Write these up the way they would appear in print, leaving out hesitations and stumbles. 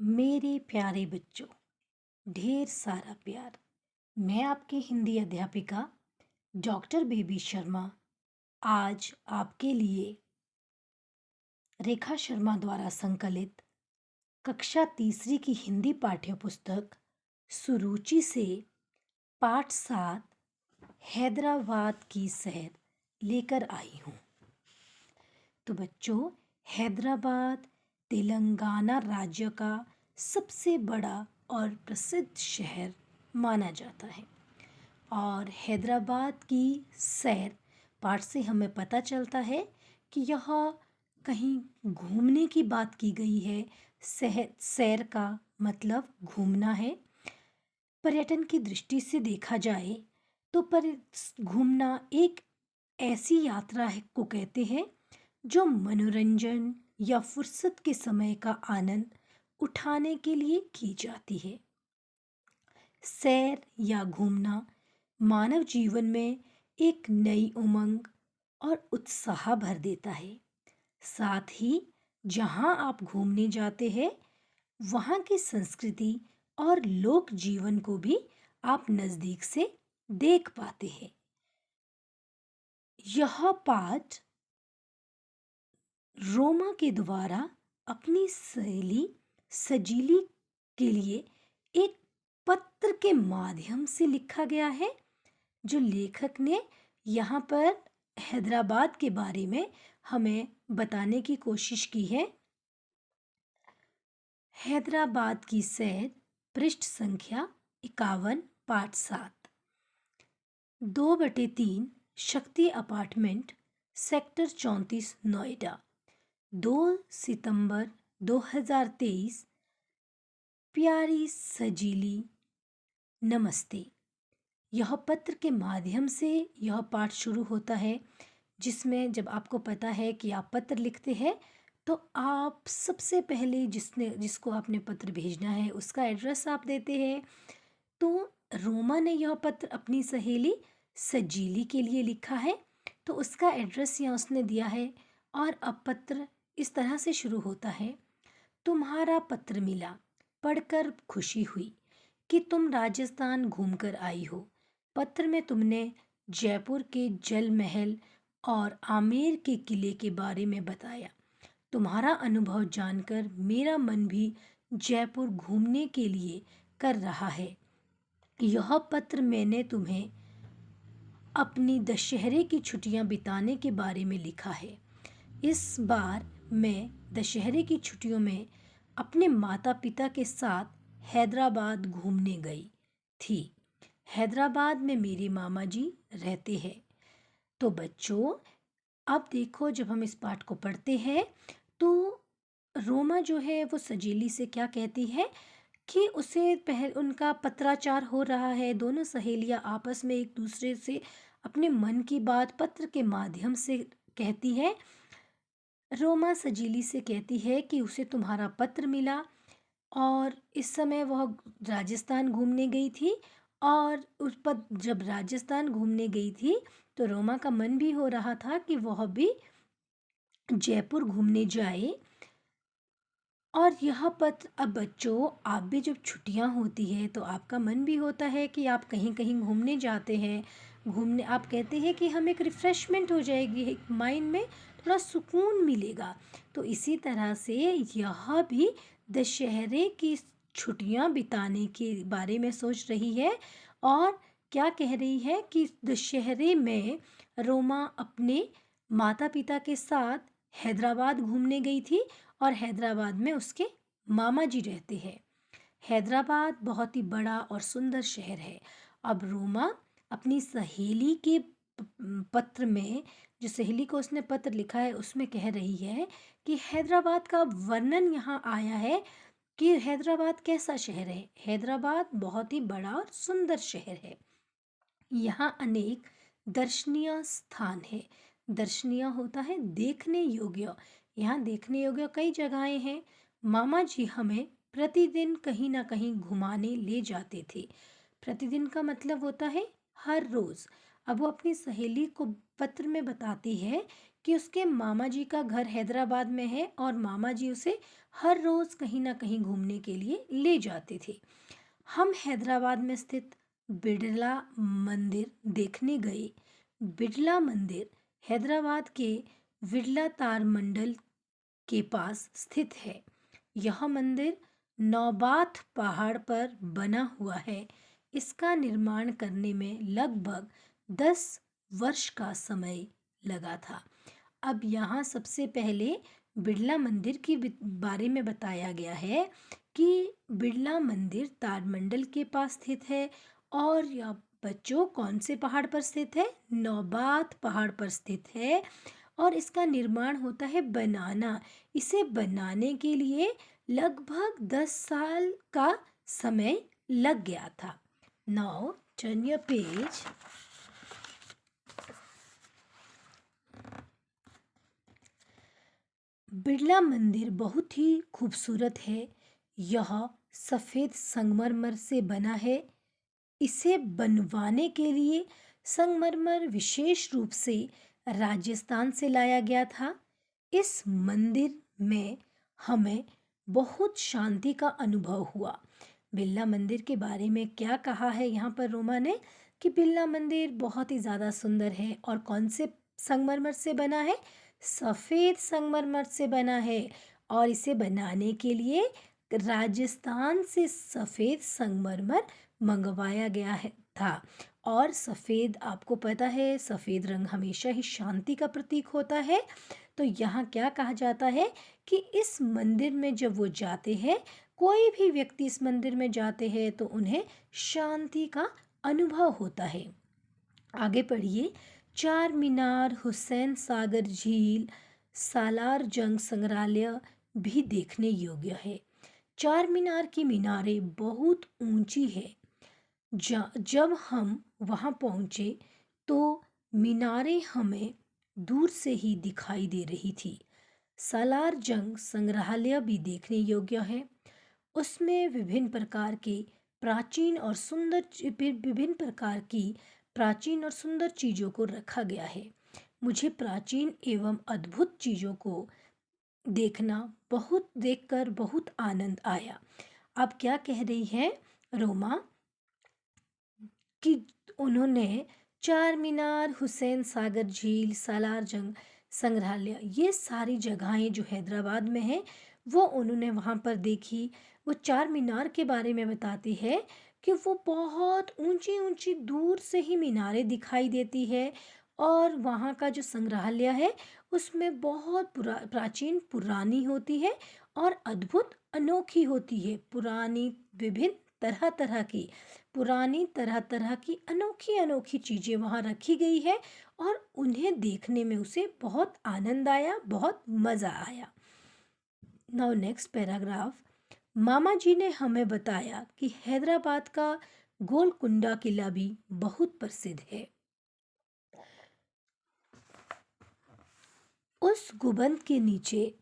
मेरे प्यारे बच्चों, ढेर सारा प्यार। मैं आपकी हिंदी अध्यापिका डॉक्टर बेबी शर्मा आज आपके लिए रेखा शर्मा द्वारा संकलित कक्षा तीसरी की हिंदी पाठ्य पुस्तक सुरुचि से पाठ 7 हैदराबाद की सैर लेकर आई हूँ। तो बच्चों, हैदराबाद तेलंगाना राज्य का सबसे बड़ा और प्रसिद्ध शहर माना जाता है। और हैदराबाद की सैर पाठ से हमें पता चलता है कि यह कहीं घूमने की बात की गई है। सैर का मतलब घूमना है। पर्यटन की दृष्टि से देखा जाए तो घूमना एक ऐसी यात्रा को कहते हैं जो मनोरंजन या फुर्सत के समय का आनंद उठाने के लिए की जाती है। सैर या घूमना मानव जीवन में एक नई उमंग और उत्साह भर देता है। साथ ही जहाँ आप घूमने जाते हैं वहाँ की संस्कृति और लोक जीवन को भी आप नज़दीक से देख पाते हैं। यह पाठ रोमा के द्वारा अपनी सहेली सजीली के लिए एक पत्र के माध्यम से लिखा गया है, जो लेखक ने यहाँ पर हैदराबाद के बारे में हमें बताने की कोशिश की है। हैदराबाद की सैर, पृष्ठ संख्या 51, पाठ 7। 2/3 शक्ति अपार्टमेंट, सेक्टर 34, नोएडा, 2 सितंबर 2023। प्यारी सजीली, नमस्ते। यह पत्र के माध्यम से यह पाठ शुरू होता है, जिसमें जब आपको पता है कि आप पत्र लिखते हैं तो आप सबसे पहले जिसको आपने पत्र भेजना है उसका एड्रेस आप देते हैं। तो रोमा ने यह पत्र अपनी सहेली सजीली के लिए लिखा है, तो उसका एड्रेस यहाँ उसने दिया है। और अब पत्र इस तरह से शुरू होता है। तुम्हारा पत्र मिला, पढ़कर खुशी हुई कि तुम राजस्थान घूमकर आई हो। पत्र में तुमने जयपुर के जल महल और आमेर के किले के बारे में बताया। तुम्हारा अनुभव जानकर मेरा मन भी जयपुर घूमने के लिए कर रहा है। यह पत्र मैंने तुम्हें अपनी दशहरे की छुट्टियां बिताने के बारे में लिखा है। इस बार मैं दशहरे की छुट्टियों में अपने माता पिता के साथ हैदराबाद घूमने गई थी। हैदराबाद में मेरे मामा जी रहते हैं। तो बच्चों, अब देखो, जब हम इस पाठ को पढ़ते हैं तो रोमा जो है वो सजीली से क्या कहती है कि उसे उनका पत्राचार हो रहा है। दोनों सहेलियां आपस में एक दूसरे से अपने मन की बात पत्र के माध्यम से कहती है। रोमा सजीली से कहती है कि उसे तुम्हारा पत्र मिला और इस समय वह राजस्थान घूमने गई थी। और उस पर जब राजस्थान घूमने गई थी तो रोमा का मन भी हो रहा था कि वह भी जयपुर घूमने जाए। और यह पत्र, अब बच्चों, आप भी जब छुट्टियां होती है तो आपका मन भी होता है कि आप कहीं कहीं घूमने जाते हैं। घूमने आप कहते हैं कि हम एक रिफ़्रेशमेंट हो जाएगी, एक माइंड में थोड़ा सुकून मिलेगा। तो इसी तरह से यह भी दशहरे की छुट्टियां बिताने के बारे में सोच रही है। और क्या कह रही है कि दशहरे में रोमा अपने माता पिता के साथ हैदराबाद घूमने गई थी और हैदराबाद में उसके मामा जी रहते हैं। हैदराबाद बहुत ही बड़ा और सुंदर शहर है। अब रोमा अपनी सहेली के पत्र में, जो सहेली को उसने पत्र लिखा है, उसमें कह रही है कि हैदराबाद का वर्णन यहाँ आया है कि हैदराबाद कैसा शहर है। हैदराबाद बहुत ही बड़ा और सुंदर शहर है। यहाँ अनेक दर्शनीय स्थान है। दर्शनीय होता है देखने योग्य। यहाँ देखने योग्य कई जगहें हैं। मामा जी हमें प्रतिदिन कहीं ना कहीं घुमाने ले जाते थे। प्रतिदिन का मतलब होता है हर रोज़। अब वो अपनी सहेली को पत्र में बताती है कि उसके मामा जी का घर हैदराबाद में है और मामा जी उसे हर रोज़ कहीं ना कहीं घूमने के लिए ले जाते थे। हम हैदराबाद में स्थित बिड़ला मंदिर देखने गए। बिड़ला मंदिर हैदराबाद के बिड़ला तार मंडल के पास स्थित है। यह मंदिर नौबाथ पहाड़ पर बना हुआ है। इसका निर्माण करने में लगभग 10 वर्ष का समय लगा था। अब यहाँ सबसे पहले बिड़ला मंदिर के बारे में बताया गया है कि बिड़ला मंदिर तारमंडल के पास स्थित है और यह बच्चों कौन से पहाड़ पर स्थित है? नौबात पहाड़ पर स्थित है और इसका निर्माण होता है बनाना। इसे बनाने के लिए लगभग 10 साल का समय लग गया था। Now turn your page. Birla मंदिर बहुत ही खूबसूरत है। यह सफ़ेद संगमरमर से बना है। इसे बनवाने के लिए संगमरमर विशेष रूप से राजस्थान से लाया गया था। इस मंदिर में हमें बहुत शांति का अनुभव हुआ। बिड़ला मंदिर के बारे में क्या कहा है यहाँ पर रोमा ने कि बिड़ला मंदिर बहुत ही ज़्यादा सुंदर है और कौन से संगमरमर से बना है? सफ़ेद संगमरमर से बना है और इसे बनाने के लिए राजस्थान से सफ़ेद संगमरमर मंगवाया गया है था। और सफ़ेद, आपको पता है सफ़ेद रंग हमेशा ही शांति का प्रतीक होता है। तो यहाँ क्या कहा जाता है कि इस मंदिर में जब वो जाते हैं, कोई भी व्यक्ति इस मंदिर में जाते हैं तो उन्हें शांति का अनुभव होता है। आगे पढ़िए। चार मीनार, हुसैन सागर झील, सालार जंग संग्रहालय भी देखने योग्य है। चार मीनार की मीनारें बहुत ऊंची है। जब हम वहाँ पहुँचे तो मीनारें हमें दूर से ही दिखाई दे रही थी। सालार जंग संग्रहालय भी देखने योग्य है। उसमें विभिन्न प्रकार की प्राचीन और सुंदर चीज़ों को रखा गया है। मुझे प्राचीन एवं अद्भुत चीज़ों को देखकर बहुत आनंद आया। अब क्या कह रही है रोमा कि उन्होंने चार मीनार, हुसैन सागर झील, सालार जंग संग्रहालय, ये सारी जगहें जो हैदराबाद में हैं वो उन्होंने वहाँ पर देखी। वो चार मीनार के बारे में बताती है कि वो बहुत ऊंची ऊंची दूर से ही मीनारें दिखाई देती है और वहाँ का जो संग्रहालय है उसमें बहुत प्राचीन पुरानी होती है और अद्भुत अनोखी होती है। विभिन्न तरह तरह की अनोखी अनोखी चीज़ें वहाँ रखी गई है और उन्हें देखने में उसे बहुत आनंद आया, बहुत मज़ा आया। Now next paragraph. मामा जी ने हमें बताया कि हैदराबाद का गोलकुंडा किला भी बहुत प्रसिद्ध है। उस गुंबद के नीचे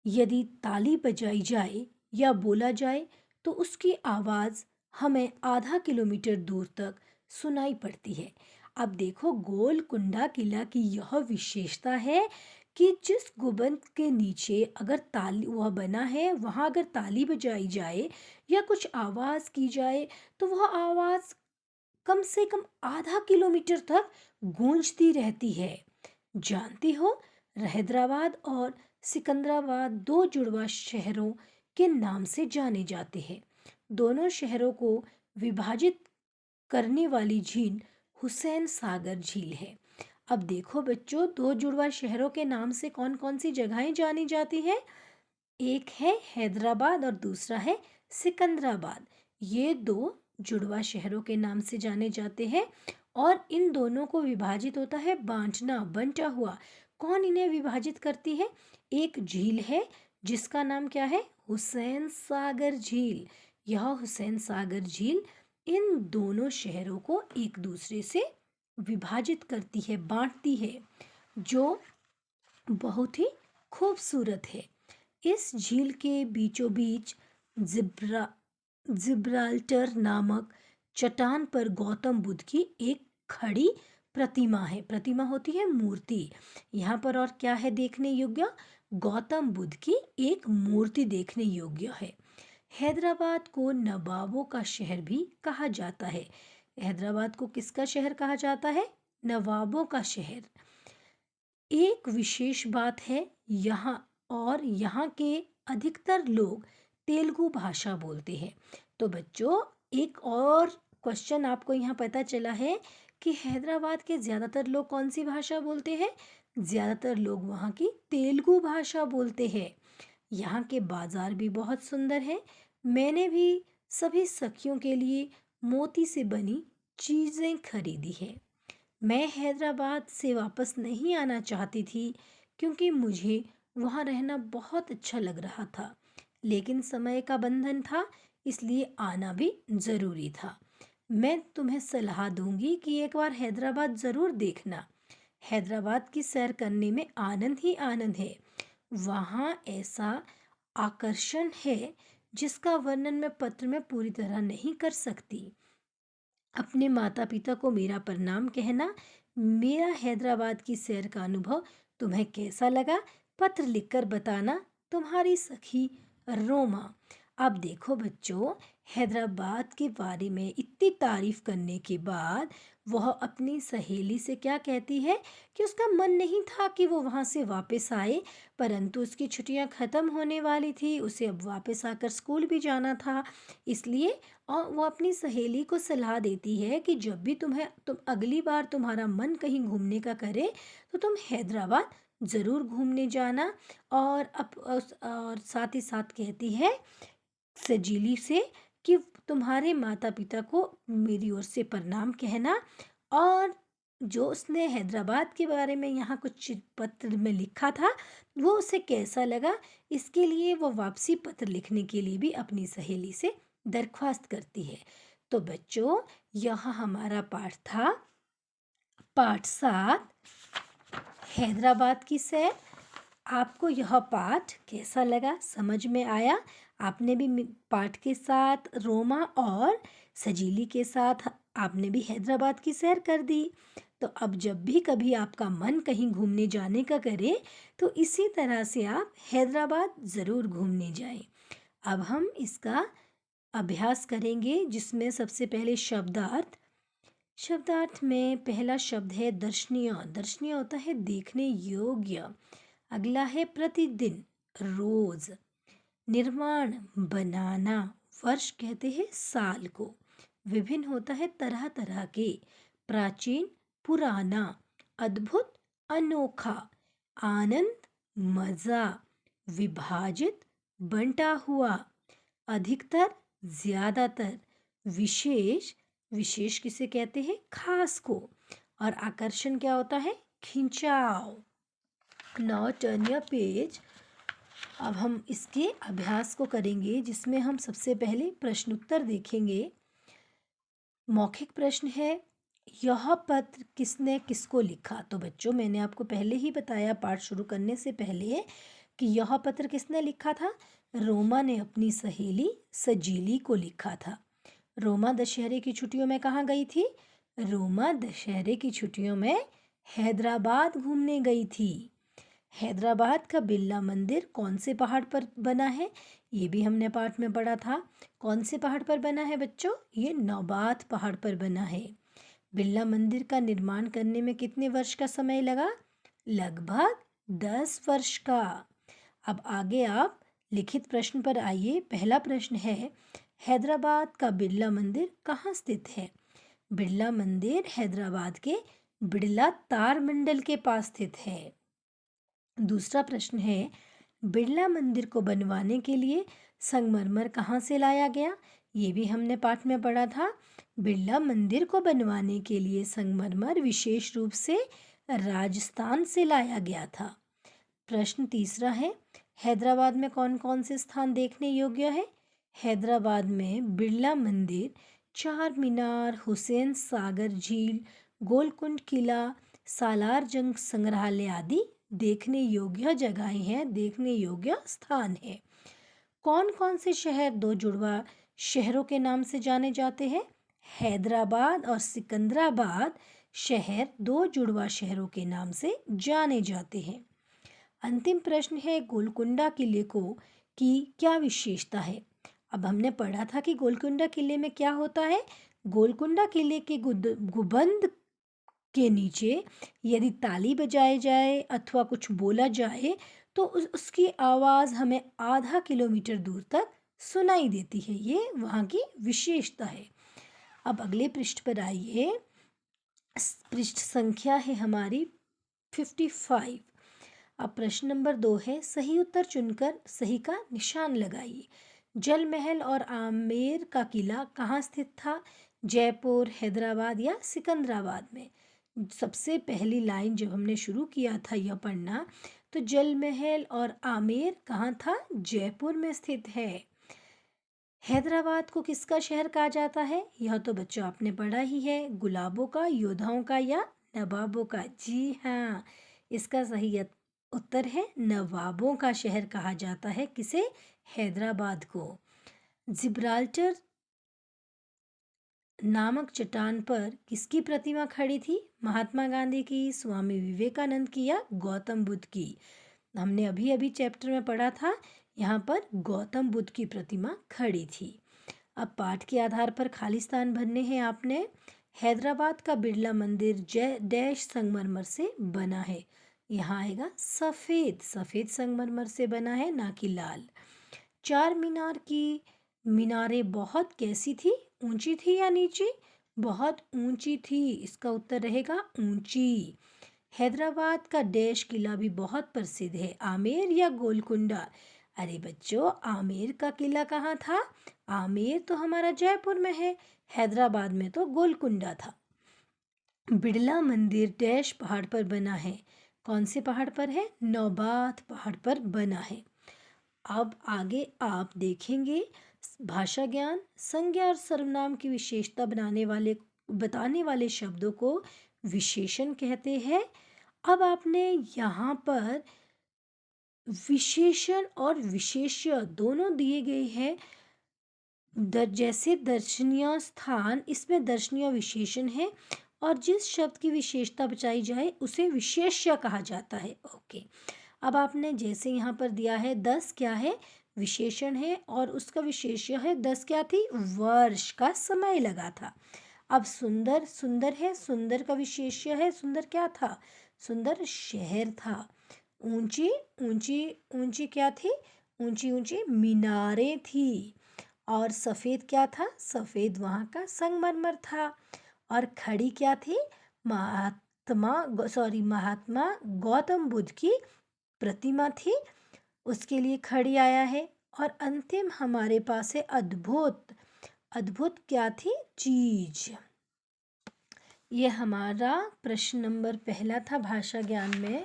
यदि ताली बजाई जाए या बोला जाए तो उसकी आवाज़ हमें आधा किलोमीटर दूर तक सुनाई पड़ती है। अब देखो, गोलकुंडा किला की यह विशेषता है कि जिस गुंबद के नीचे अगर ताली वह बना है, वहाँ अगर ताली बजाई जाए या कुछ आवाज़ की जाए तो वह आवाज़ कम से कम आधा किलोमीटर तक गूंजती रहती है। जानती हो, हैदराबाद और सिकंदराबाद दो जुड़वा शहरों के नाम से जाने जाते हैं। दोनों शहरों को विभाजित करने वाली झील हुसैन सागर झील है। अब देखो बच्चों, दो जुड़वा शहरों के नाम से कौन कौन सी जगहें जानी जाती हैं? एक है हैदराबाद और दूसरा है सिकंदराबाद। ये दो जुड़वा शहरों के नाम से जाने जाते हैं और इन दोनों को विभाजित होता है बंटा हुआ। कौन इन्हें विभाजित करती है? एक झील है जिसका नाम क्या है? हुसैन सागर झील। यह हुसैन सागर झील इन दोनों शहरों को एक दूसरे से विभाजित करती है, बांटती है, जो बहुत ही खूबसूरत है। इस झील के बीचों बीच जिब्राल्टर नामक चट्टान पर गौतम बुद्ध की एक खड़ी प्रतिमा है। प्रतिमा होती है मूर्ति। यहाँ पर और क्या है देखने योग्य? गौतम बुद्ध की एक मूर्ति देखने योग्य है। हैदराबाद को नवाबों का शहर भी कहा जाता है। हैदराबाद को किसका शहर कहा जाता है? नवाबों का शहर। एक विशेष बात है यहाँ के अधिकतर लोग तेलुगु भाषा बोलते हैं। तो बच्चों, एक और क्वेश्चन आपको यहाँ पता चला है कि हैदराबाद के ज़्यादातर लोग कौन सी भाषा बोलते हैं? ज़्यादातर लोग वहाँ की तेलुगु भाषा बोलते हैं। यहाँ के बाज़ार भी बहुत सुंदर हैं। मैंने भी सभी सखियों के लिए मोती से बनी चीज़ें खरीदी हैं। मैं हैदराबाद से वापस नहीं आना चाहती थी क्योंकि मुझे वहाँ रहना बहुत अच्छा लग रहा था, लेकिन समय का बंधन था, इसलिए आना भी ज़रूरी था। मैं तुम्हें सलाह दूंगी कि एक बार हैदराबाद ज़रूर देखना। हैदराबाद की सैर करने में आनंद ही आनंद है। वहाँ ऐसा आकर्षण है जिसका वर्णन मैं पत्र में पूरी तरह नहीं कर सकती। अपने माता पिता को मेरा प्रणाम कहना। मेरा हैदराबाद की सैर का अनुभव तुम्हें कैसा लगा, पत्र लिखकर बताना। तुम्हारी सखी रोमा। अब देखो बच्चों, हैदराबाद के बारे में इतनी तारीफ करने के बाद वह अपनी सहेली से क्या कहती है कि उसका मन नहीं था कि वो वहाँ से वापस आए, परंतु उसकी छुट्टियाँ ख़त्म होने वाली थी, उसे अब वापस आकर स्कूल भी जाना था। इसलिए और वो अपनी सहेली को सलाह देती है कि जब भी तुम अगली बार तुम्हारा मन कहीं घूमने का करे तो तुम हैदराबाद ज़रूर घूमने जाना। और साथ ही साथ कहती है सजीली से कि तुम्हारे माता पिता को मेरी ओर से प्रणाम कहना। और जो उसने हैदराबाद के बारे में यहाँ कुछ पत्र में लिखा था वो उसे कैसा लगा, इसके लिए वो वापसी पत्र लिखने के लिए भी अपनी सहेली से दरख्वास्त करती है। तो बच्चों, यह हमारा पाठ था, पाठ 7, हैदराबाद की सैर। आपको यह पाठ कैसा लगा, समझ में आया? आपने भी पाठ के साथ रोमा और सजीली के साथ आपने भी हैदराबाद की सैर कर दी। तो अब जब भी कभी आपका मन कहीं घूमने जाने का करे तो इसी तरह से आप हैदराबाद ज़रूर घूमने जाएं। अब हम इसका अभ्यास करेंगे, जिसमें सबसे पहले शब्दार्थ। शब्दार्थ में पहला शब्द है दर्शनीय। दर्शनीय होता है देखने योग्य। अगला है प्रतिदिन, रोज। निर्माण, बनाना। वर्ष कहते हैं साल को। विभिन्न होता है तरह तरह के। प्राचीन, पुराना। अद्भुत, अनोखा। आनंद, मजा। विभाजित, बंटा हुआ। अधिकतर, ज्यादातर। विशेष, विशेष किसे कहते हैं? खास को। और आकर्षण क्या होता है? खिंचाव। Now turn your page. अब हम इसके अभ्यास को करेंगे, जिसमें हम सबसे पहले प्रश्नोत्तर देखेंगे। मौखिक प्रश्न है, यह पत्र किसने किसको लिखा? तो बच्चों, मैंने आपको पहले ही बताया पाठ शुरू करने से पहले कि यह पत्र किसने लिखा था? रोमा ने अपनी सहेली सजीली को लिखा था। रोमा दशहरे की छुट्टियों में कहाँ गई थी? रोमा दशहरे की छुट्टियों में हैदराबाद घूमने गई थी। हैदराबाद का बिरला मंदिर कौन से पहाड़ पर बना है? ये भी हमने पाठ में पढ़ा था। कौन से पहाड़ पर बना है बच्चों? ये नौबात पहाड़ पर बना है। बिरला मंदिर का निर्माण करने में कितने वर्ष का समय लगा? लगभग 10 वर्ष का। अब आगे आप लिखित प्रश्न पर आइए। पहला प्रश्न है, हैदराबाद का बिरला मंदिर कहाँ स्थित है? बिरला मंदिर हैदराबाद के बिड़ला तार मंडल के पास स्थित है। दूसरा प्रश्न है, बिरला मंदिर को बनवाने के लिए संगमरमर कहाँ से लाया गया? ये भी हमने पाठ में पढ़ा था। बिरला मंदिर को बनवाने के लिए संगमरमर विशेष रूप से राजस्थान से लाया गया था। प्रश्न तीसरा है, हैदराबाद में कौन कौन से स्थान देखने योग्य है? हैदराबाद में बिरला मंदिर, चार मीनार, हुसैन सागर झील, गोलकुंड किला, सालार जंग संग्रहालय आदि देखने योग्य जगहें हैं, देखने योग्य स्थान है। कौन कौन से शहर दो जुड़वा शहरों के नाम से जाने जाते हैं? हैदराबाद और सिकंदराबाद शहर दो जुड़वा शहरों के नाम से जाने जाते हैं। अंतिम प्रश्न है गोलकुंडा किले को की क्या विशेषता है। अब हमने पढ़ा था कि गोलकुंडा किले में क्या होता है। गोलकुंडा किले के गुबंद के नीचे यदि ताली बजाई जाए अथवा कुछ बोला जाए तो उसकी आवाज़ हमें आधा किलोमीटर दूर तक सुनाई देती है। ये वहाँ की विशेषता है। अब अगले पृष्ठ पर आइए। पृष्ठ संख्या है हमारी 55। अब प्रश्न नंबर 2 है, सही उत्तर चुनकर सही का निशान लगाइए। जल महल और आमेर का किला कहाँ स्थित था। जयपुर, हैदराबाद या सिकंदराबाद में। सबसे पहली लाइन जब हमने शुरू किया था यह पढ़ना तो जल महल और आमेर कहाँ था, जयपुर में स्थित है। हैदराबाद को किसका शहर कहा जाता है, यह तो बच्चों आपने पढ़ा ही है। गुलाबों का, योद्धाओं का या नवाबों का। जी हाँ, इसका सही उत्तर है नवाबों का शहर कहा जाता है किसे, हैदराबाद को। जिब्राल्टर नामक चट्टान पर किसकी प्रतिमा खड़ी थी, महात्मा गांधी की, स्वामी विवेकानंद की या गौतम बुद्ध की। हमने अभी अभी चैप्टर में पढ़ा था, यहाँ पर गौतम बुद्ध की प्रतिमा खड़ी थी। अब पाठ के आधार पर खाली स्थान भरने हैं आपने। हैदराबाद का बिरला मंदिर जय डैश संगमरमर से बना है। यहाँ आएगा सफ़ेद, सफ़ेद संगमरमर से बना है, ना कि लाल। चार मीनार की मीनारें बहुत कैसी थी, ऊंची थी या नीची, बहुत ऊंची थी। इसका उत्तर रहेगा ऊंची। हैदराबाद का डैश किला भी बहुत प्रसिद्ध है, आमेर या गोलकुंडा। अरे बच्चों, आमेर का किला कहाँ था, आमेर तो हमारा जयपुर में है, हैदराबाद में तो गोलकुंडा था। बिड़ला मंदिर डैश पहाड़ पर बना है, कौन से पहाड़ पर है, नौबात पहाड़ पर बना है। अब आगे आप देखेंगे भाषा ज्ञान, संज्ञा और सर्वनाम की विशेषता बताने वाले शब्दों को विशेषण कहते हैं। अब आपने यहाँ पर विशेषण और विशेष्य दोनों दिए गए हैं। जैसे दर्शनीय स्थान, इसमें दर्शनीय विशेषण है और जिस शब्द की विशेषता बचाई जाए उसे विशेष्य कहा जाता है। ओके, अब आपने जैसे यहाँ पर दिया है 10 क्या है, विशेषण है और उसका विशेष्य है 10 क्या थी, वर्ष का समय लगा था। अब सुंदर, सुंदर है, सुंदर का विशेष्य है, सुंदर क्या था, सुंदर शहर था। ऊंची, ऊंची ऊंची क्या थी, ऊंची ऊंची मीनारें थी। और सफ़ेद क्या था, सफ़ेद वहाँ का संगमरमर था। और खड़ी क्या थी, महात्मा गौतम बुद्ध की प्रतिमा थी, उसके लिए खड़ी आया है। और अंतिम हमारे पास है अद्भुत, अद्भुत क्या थी, चीज। ये हमारा प्रश्न नंबर पहला था भाषा ज्ञान में।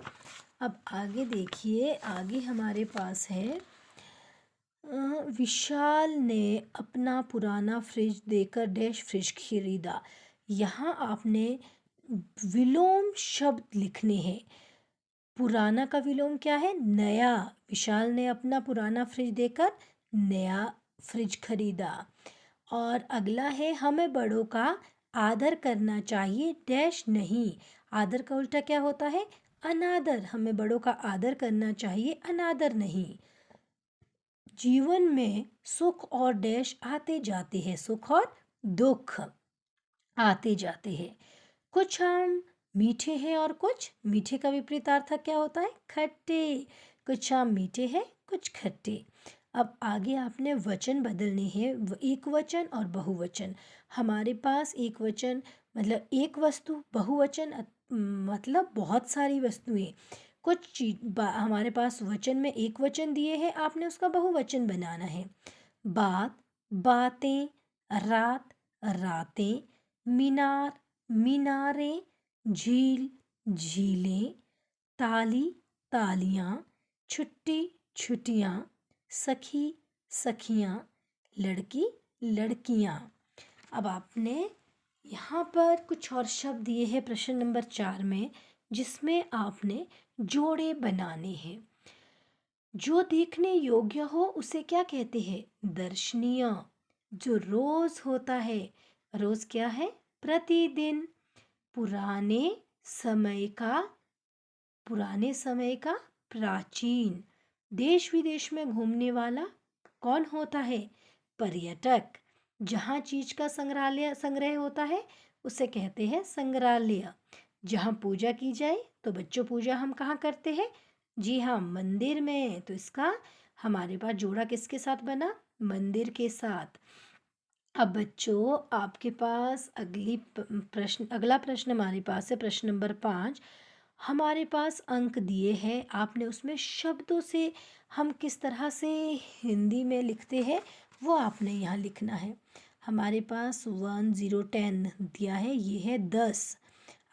अब आगे देखिए, आगे हमारे पास है विशाल ने अपना पुराना फ्रिज देकर डैश फ्रिज खरीदा। यहाँ आपने विलोम शब्द लिखने हैं। पुराना का विलोम क्या है, नया। विशाल ने अपना पुराना फ्रिज देकर नया फ्रिज खरीदा। और अगला है हमें बड़ों का आदर करना चाहिए डैश नहीं। आदर का उल्टा क्या होता है, अनादर। हमें बड़ों का आदर करना चाहिए, अनादर नहीं। जीवन में सुख और डैश आते जाते हैं, सुख और दुख आते जाते हैं। कुछ आम मीठे हैं और कुछ, मीठे का विपरीतार्थ क्या होता है, खट्टे। कुछ आम मीठे हैं, कुछ खट्टे। अब आगे आपने वचन बदलने हैं, एक वचन और बहुवचन। हमारे पास एक वचन मतलब एक वस्तु, बहुवचन मतलब बहुत सारी वस्तुएं। कुछ चीज हमारे पास वचन में एक वचन दिए हैं, आपने उसका बहुवचन बनाना है। बात, बातें, रात, रातें, मीनार, मीनारें, झील, झीलें, ताली, तालियां, छुट्टी, छुट्टियां, सखी, सखियां, लड़की, लड़कियां। अब आपने यहाँ पर कुछ और शब्द दिए हैं प्रश्न नंबर 4 में, जिसमें आपने जोड़े बनाने हैं। जो देखने योग्य हो उसे क्या कहते हैं, दर्शनीय। जो रोज होता है, रोज क्या है, प्रतिदिन। पुराने समय का पुराने समय का प्राचीन। देश विदेश में घूमने वाला कौन होता है? पर्यटक। जहाँ चीज का संग्रह होता है उसे कहते हैं संग्रहालय। जहाँ पूजा की जाए तो बच्चों पूजा हम कहाँ करते हैं? जी हाँ, मंदिर में। तो इसका हमारे पास जोड़ा किसके साथ बना? मंदिर के साथ। अब बच्चों आपके पास अगला प्रश्न हमारे पास है प्रश्न नंबर 5। हमारे पास अंक दिए हैं, आपने उसमें शब्दों से हम किस तरह से हिंदी में लिखते हैं वो आपने यहाँ लिखना है। हमारे पास 1 0 10 दिया है, ये है 10।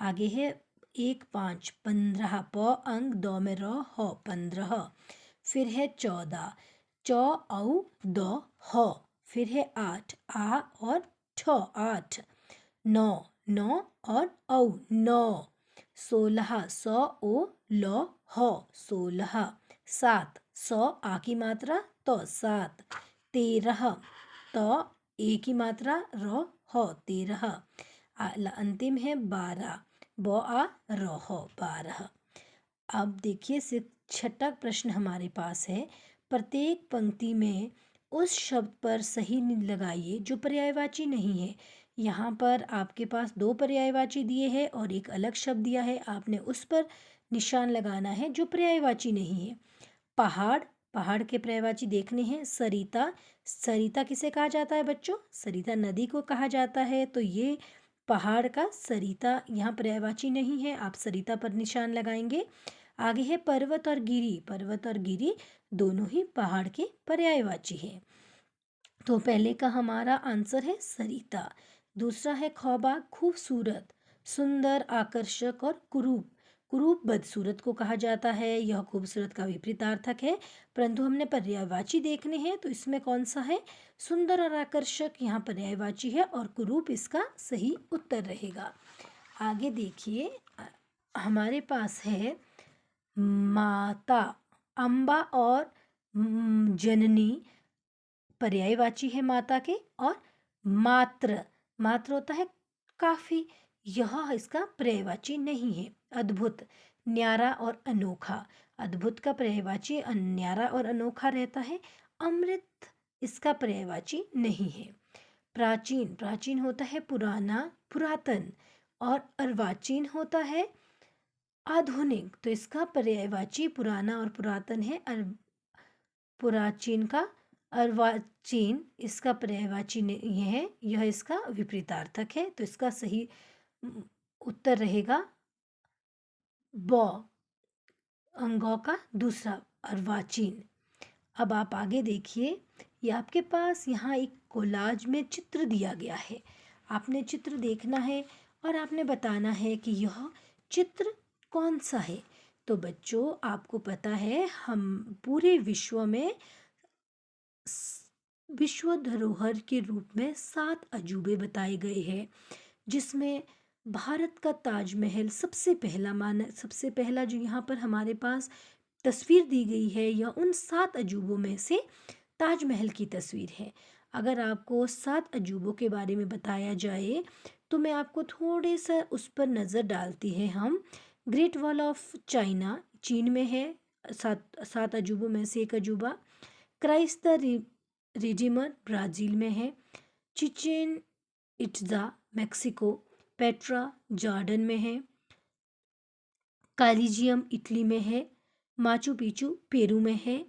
आगे है 1 5 15 प अंक दो में र ह 15। फिर है 14 चौ औ द ह। फिर है 8 आ और ठ 8। 9 नौ और औ 9। 16 सौ ओ ल ह 16। 7 सौ आ की मात्रा तो 7। 13 तो ए की मात्रा र ह 13। अंतिम है 12 ब आ र ह 12। अब देखिए छठा प्रश्न हमारे पास है, प्रत्येक पंक्ति में उस शब्द पर सही लगाइए जो पर्यायवाची नहीं है। यहाँ पर आपके पास 2 पर्यायवाची दिए हैं और एक अलग शब्द दिया है, आपने उस पर निशान लगाना है जो पर्यायवाची नहीं है। पहाड़, पहाड़ के पर्यायवाची देखने हैं। सरिता, सरिता किसे कहा जाता है बच्चों? सरिता नदी को कहा जाता है। तो ये पहाड़ का सरिता यहाँ पर्यायवाची नहीं है, आप सरिता पर निशान लगाएंगे। आगे है पर्वत और गिरी, पर्वत और गिरी दोनों ही पहाड़ के पर्यायवाची है। तो पहले का हमारा आंसर है सरिता। दूसरा है खौबाग, खूबसूरत, सुंदर, आकर्षक और कुरूप। कुरूप बदसूरत को कहा जाता है, यह खूबसूरत का विपरीतार्थक है, परंतु हमने पर्यायवाची देखने हैं तो इसमें कौन सा है? सुंदर और आकर्षक यहाँ पर्यायवाची है और कुरूप इसका सही उत्तर रहेगा। आगे देखिए हमारे पास है माता, अम्बा और जननी पर्यायवाची है माता के। और मात्र, मात्र होता है काफी, यह इसका पर्यायवाची नहीं है। अद्भुत, न्यारा और अनोखा, अद्भुत का पर्यायवाची न्यारा और अनोखा रहता है। अमृत इसका पर्यायवाची नहीं है। प्राचीन, प्राचीन होता है पुराना, पुरातन। और अर्वाचीन होता है आधुनिक। तो इसका पर्यायवाची पुराना और पुरातन है। पुराचीन का अर्वाचीन, इसका पर्यायवाची यह है, यह इसका विपरीतार्थक है। तो इसका सही उत्तर रहेगा ब, अंगों का दूसरा, अर्वाचीन। अब आप आगे देखिए, ये आपके पास यहाँ एक कोलाज में चित्र दिया गया है, आपने चित्र देखना है और आपने बताना है कि यह चित्र कौन सा है। तो बच्चों आपको पता है हम पूरे विश्व में विश्व धरोहर के रूप में 7 अजूबे बताए गए हैं, जिसमें भारत का ताजमहल सबसे पहला जो यहाँ पर हमारे पास तस्वीर दी गई है, यह उन 7 अजूबों में से ताजमहल की तस्वीर है। अगर आपको 7 अजूबों के बारे में बताया जाए तो मैं आपको थोड़े सा उस पर नज़र डालती है। हम ग्रेट वॉल ऑफ चाइना चीन में है, 7 अजूबों में से एक अजूबा। क्राइस्ट द रिडीमर ब्राज़ील में है। Chichen Itza Mexico. Petra Jordan में है। कालीजियम इटली में है। माचू पिचू पेरू में है।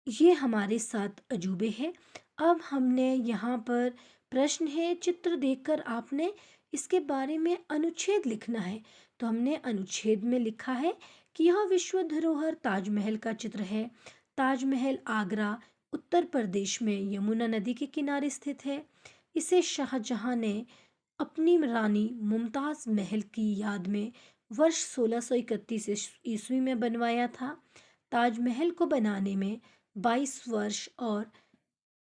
ये हमारे 7 अजूबे हैं। अब हमने यहाँ पर प्रश्न है, चित्र देखकर आपने इसके बारे में अनुच्छेद लिखना है। तो हमने अनुच्छेद में लिखा है कि यह विश्व धरोहर ताजमहल का चित्र है। ताजमहल आगरा उत्तर प्रदेश में यमुना नदी के किनारे स्थित है। इसे शाहजहां ने अपनी रानी मुमताज महल की याद में वर्ष 1631 ईस्वी में बनवाया था। ताजमहल को बनाने में 22 वर्ष और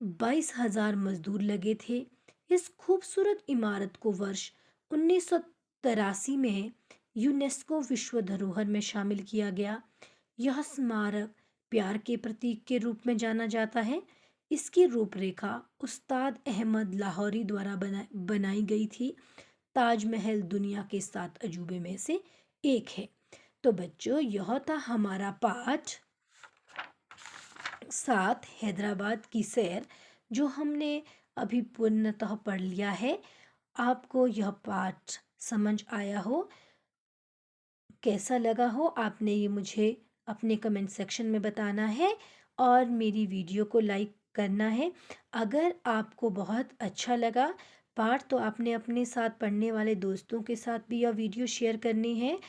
22,000 मजदूर लगे थे। इस खूबसूरत इमारत को वर्ष 1983 में यूनेस्को विश्व धरोहर में शामिल किया गया। यह स्मारक प्यार के प्रतीक के रूप में जाना जाता है। इसकी रूपरेखा उस्ताद अहमद लाहौरी द्वारा बनाई गई थी। ताजमहल दुनिया के 7 अजूबे में से एक है। तो बच्चों, यह था हमारा पाठ 7 हैदराबाद की सैर, जो हमने अभी पूर्णतः पढ़ लिया है। आपको यह पाठ समझ आया हो, कैसा लगा हो, आपने ये मुझे अपने कमेंट सेक्शन में बताना है और मेरी वीडियो को लाइक करना है। अगर आपको बहुत अच्छा लगा पाठ तो आपने अपने साथ पढ़ने वाले दोस्तों के साथ भी यह वीडियो शेयर करनी है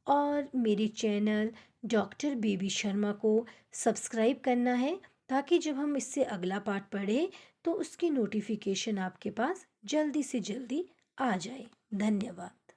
और मेरे चैनल डॉक्टर बेबी शर्मा को सब्सक्राइब करना है, ताकि जब हम इससे अगला पाठ पढ़ें तो उसकी नोटिफिकेशन आपके पास जल्दी से जल्दी आ जाए। धन्यवाद।